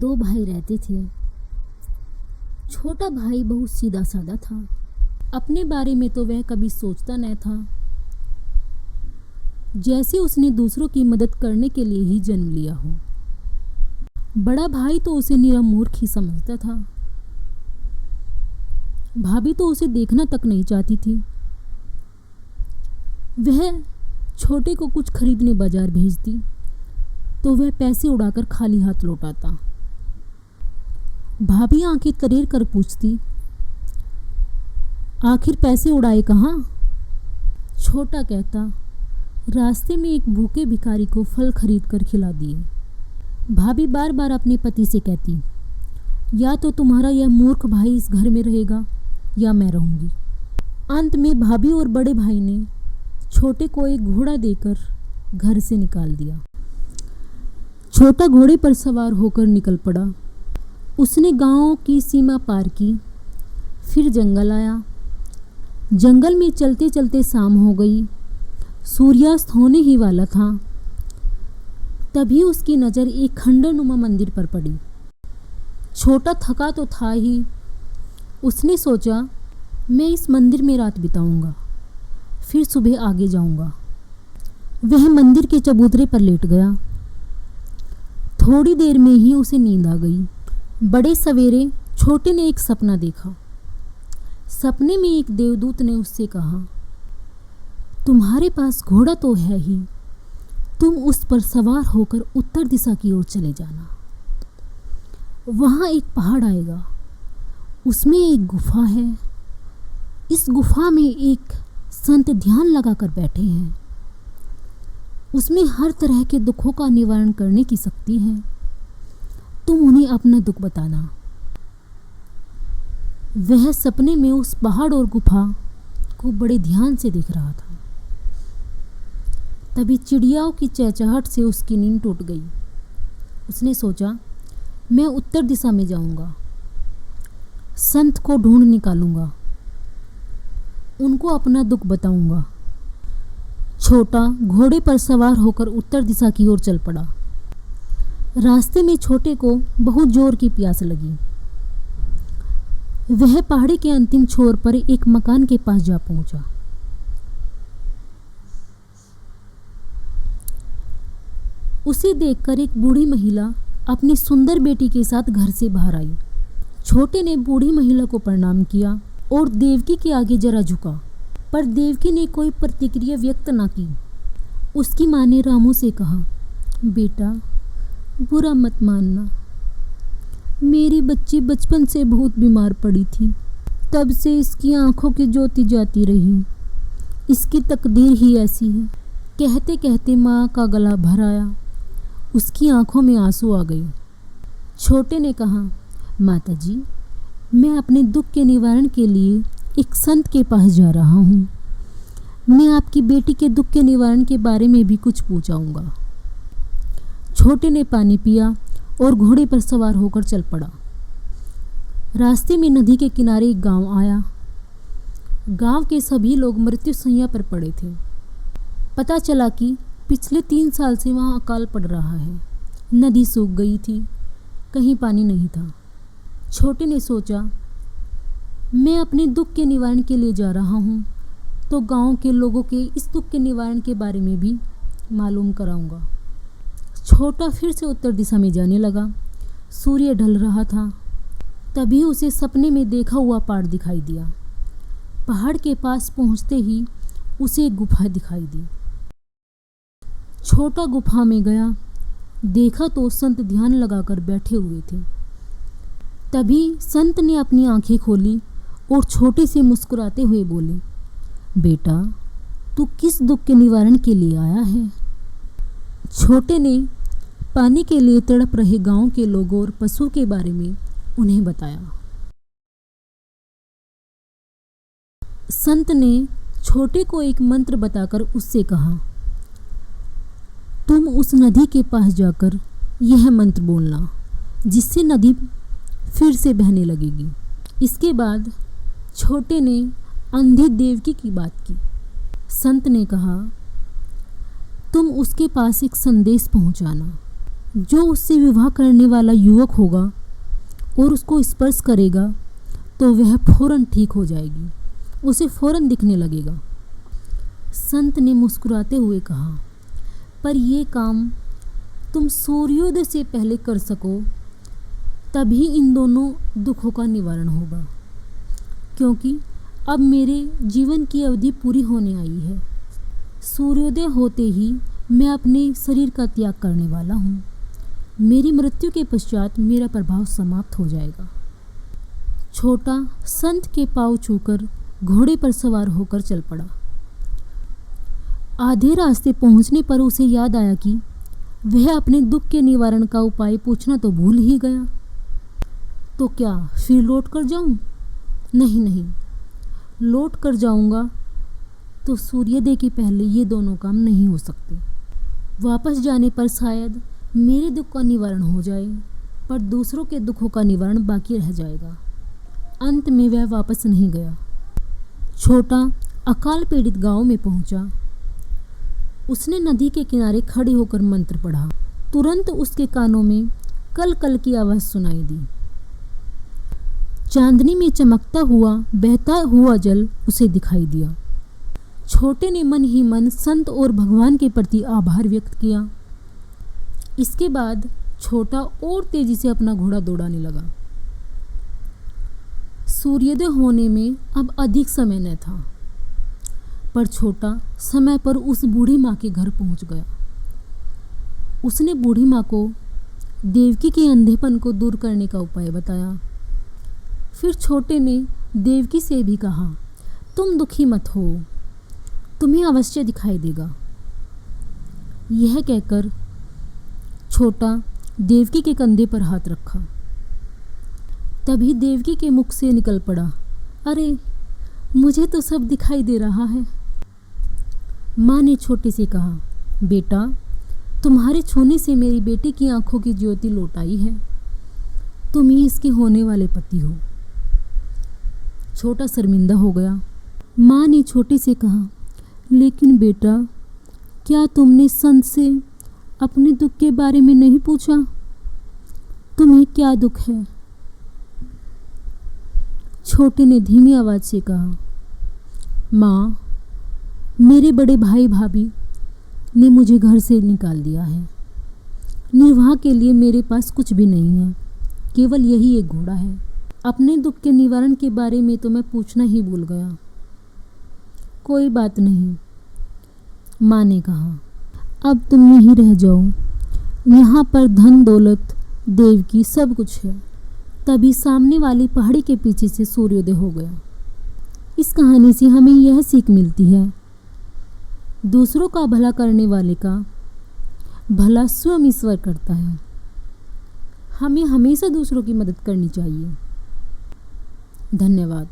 दो भाई रहते थे। छोटा भाई बहुत सीधा साधा था। अपने बारे में तो वह कभी सोचता न था, जैसे उसने दूसरों की मदद करने के लिए ही जन्म लिया हो। बड़ा भाई तो उसे निरा मूर्ख ही समझता था। भाभी तो उसे देखना तक नहीं चाहती थी। वह छोटे को कुछ खरीदने बाजार भेजती तो वह पैसे उड़ाकर खाली हाथ लौट आता। भाभी आंखें तरेर कर पूछती, आखिर पैसे उड़ाए कहाँ? छोटा कहता, रास्ते में एक भूखे भिखारी को फल खरीद कर खिला दिए। भाभी बार बार अपने पति से कहती, या तो तुम्हारा यह मूर्ख भाई इस घर में रहेगा या मैं रहूंगी। अंत में भाभी और बड़े भाई ने छोटे को एक घोड़ा देकर घर से निकाल दिया। छोटा घोड़े पर सवार होकर निकल पड़ा। उसने गांव की सीमा पार की, फिर जंगल आया। जंगल में चलते चलते शाम हो गई। सूर्यास्त होने ही वाला था। तभी उसकी नज़र एक खंडरनुमा मंदिर पर पड़ी। छोटा थका तो था ही। उसने सोचा, मैं इस मंदिर में रात बिताऊंगा, फिर सुबह आगे जाऊंगा। वह मंदिर के चबूतरे पर लेट गया। थोड़ी देर में ही उसे नींद आ गई। बड़े सवेरे छोटे ने एक सपना देखा। सपने में एक देवदूत ने उससे कहा, तुम्हारे पास घोड़ा तो है ही, तुम उस पर सवार होकर उत्तर दिशा की ओर चले जाना। वहाँ एक पहाड़ आएगा, उसमें एक गुफा है। इस गुफा में एक संत ध्यान लगाकर बैठे हैं। उसमें हर तरह के दुखों का निवारण करने की शक्ति है। तुम उन्हें अपना दुख बताना। वह सपने में उस पहाड़ और गुफा को बड़े ध्यान से देख रहा था। तभी चिड़ियाओं की चहचहाहट से उसकी नींद टूट गई। उसने सोचा, मैं उत्तर दिशा में जाऊंगा, संत को ढूंढ निकालूंगा, उनको अपना दुख बताऊंगा। छोटा घोड़े पर सवार होकर उत्तर दिशा की ओर चल पड़ा। रास्ते में छोटे को बहुत जोर की प्यास लगी। वह पहाड़ी के अंतिम छोर पर एक मकान के पास जा पहुंचा। उसे देखकर एक बूढ़ी महिला अपनी सुंदर बेटी के साथ घर से बाहर आई। छोटे ने बूढ़ी महिला को प्रणाम किया और देवकी के आगे जरा झुका, पर देवकी ने कोई प्रतिक्रिया व्यक्त न की। उसकी माँ ने रामू से कहा, बेटा बुरा मत मानना, मेरी बच्ची बचपन से बहुत बीमार पड़ी थी, तब से इसकी आंखों की ज्योति जाती रही। इसकी तकदीर ही ऐसी है। कहते कहते माँ का गला भर आया। उसकी आंखों में आंसू आ गए। छोटे ने कहा, माता जी, मैं अपने दुख के निवारण के लिए एक संत के पास जा रहा हूँ। मैं आपकी बेटी के दुख के निवारण के बारे में भी कुछ पूछाऊंगा। छोटे ने पानी पिया और घोड़े पर सवार होकर चल पड़ा। रास्ते में नदी के किनारे एक गांव आया। गांव के सभी लोग मृत्युशैया पर पड़े थे। पता चला कि पिछले 3 साल से वहाँ अकाल पड़ रहा है। नदी सूख गई थी, कहीं पानी नहीं था। छोटे ने सोचा, मैं अपने दुख के निवारण के लिए जा रहा हूँ, तो गांव के लोगों के इस दुख के निवारण के बारे में भी मालूम कराऊंगा। छोटा फिर से उत्तर दिशा में जाने लगा। सूर्य ढल रहा था। तभी उसे सपने में देखा हुआ पहाड़ दिखाई दिया। पहाड़ के पास पहुंचते ही उसे एक गुफा दिखाई दी। छोटा गुफा में गया। देखा तो संत ध्यान लगाकर बैठे हुए थे। तभी संत ने अपनी आंखें खोली और छोटे से मुस्कुराते हुए बोले, बेटा तू किस दुख के निवारण के लिए आया है? छोटे ने पानी के लिए तड़प रहे गांव के लोगों और पशु के बारे में उन्हें बताया। संत ने छोटे को एक मंत्र बताकर उससे कहा, तुम उस नदी के पास जाकर यह मंत्र बोलना, जिससे नदी फिर से बहने लगेगी। इसके बाद छोटे ने अंधी देवकी की बात की। संत ने कहा, तुम उसके पास एक संदेश पहुंचाना। जो उससे विवाह करने वाला युवक होगा और उसको स्पर्श करेगा तो वह फौरन ठीक हो जाएगी, उसे फौरन दिखने लगेगा। संत ने मुस्कुराते हुए कहा, पर ये काम तुम सूर्योदय से पहले कर सको तभी इन दोनों दुखों का निवारण होगा, क्योंकि अब मेरे जीवन की अवधि पूरी होने आई है। सूर्योदय होते ही मैं अपने शरीर का त्याग करने वाला हूँ। मेरी मृत्यु के पश्चात मेरा प्रभाव समाप्त हो जाएगा। छोटा संत के पाँव छूकर घोड़े पर सवार होकर चल पड़ा। आधे रास्ते पहुंचने पर उसे याद आया कि वह अपने दुख के निवारण का उपाय पूछना तो भूल ही गया। तो क्या फिर लौट कर जाऊं? नहीं, लौट कर जाऊंगा तो सूर्योदय के पहले ये दोनों काम नहीं हो सकते। वापस जाने पर शायद मेरे दुख का निवारण हो जाए, पर दूसरों के दुखों का निवारण बाकी रह जाएगा। अंत में वह वापस नहीं गया। छोटा अकाल पीड़ित गांव में पहुंचा। उसने नदी के किनारे खड़े होकर मंत्र पढ़ा। तुरंत उसके कानों में कल कल की आवाज़ सुनाई दी। चांदनी में चमकता हुआ बहता हुआ जल उसे दिखाई दिया। छोटे ने मन ही मन संत और भगवान के प्रति आभार व्यक्त किया। इसके बाद छोटा और तेजी से अपना घोड़ा दौड़ाने लगा। सूर्योदय होने में अब अधिक समय न था, पर छोटा समय पर उस बूढ़ी माँ के घर पहुंच गया। उसने बूढ़ी माँ को देवकी के अंधेपन को दूर करने का उपाय बताया। फिर छोटे ने देवकी से भी कहा, तुम दुखी मत हो, तुम्हें अवश्य दिखाई देगा। यह कहकर छोटा देवकी के कंधे पर हाथ रखा। तभी देवकी के मुख से निकल पड़ा, अरे मुझे तो सब दिखाई दे रहा है। माँ ने छोटे से कहा, बेटा तुम्हारे छूने से मेरी बेटी की आंखों की ज्योति लौट आई है। तुम ही इसके होने वाले पति हो। छोटा शर्मिंदा हो गया। माँ ने छोटे से कहा, लेकिन बेटा क्या तुमने संत से अपने दुख के बारे में नहीं पूछा? तुम्हें क्या दुख है? छोटे ने धीमी आवाज़ से कहा, माँ मेरे बड़े भाई भाभी ने मुझे घर से निकाल दिया है। निर्वाह के लिए मेरे पास कुछ भी नहीं है, केवल यही एक घोड़ा है। अपने दुख के निवारण के बारे में तो मैं पूछना ही भूल गया। कोई बात नहीं, माँ ने कहा, अब तुम यहीं रह जाओ। यहाँ पर धन दौलत देवकी सब कुछ है। तभी सामने वाली पहाड़ी के पीछे से सूर्योदय हो गया। इस कहानी से हमें यह सीख मिलती है, दूसरों का भला करने वाले का भला स्वयं ईश्वर करता है। हमें हमेशा दूसरों की मदद करनी चाहिए। धन्यवाद।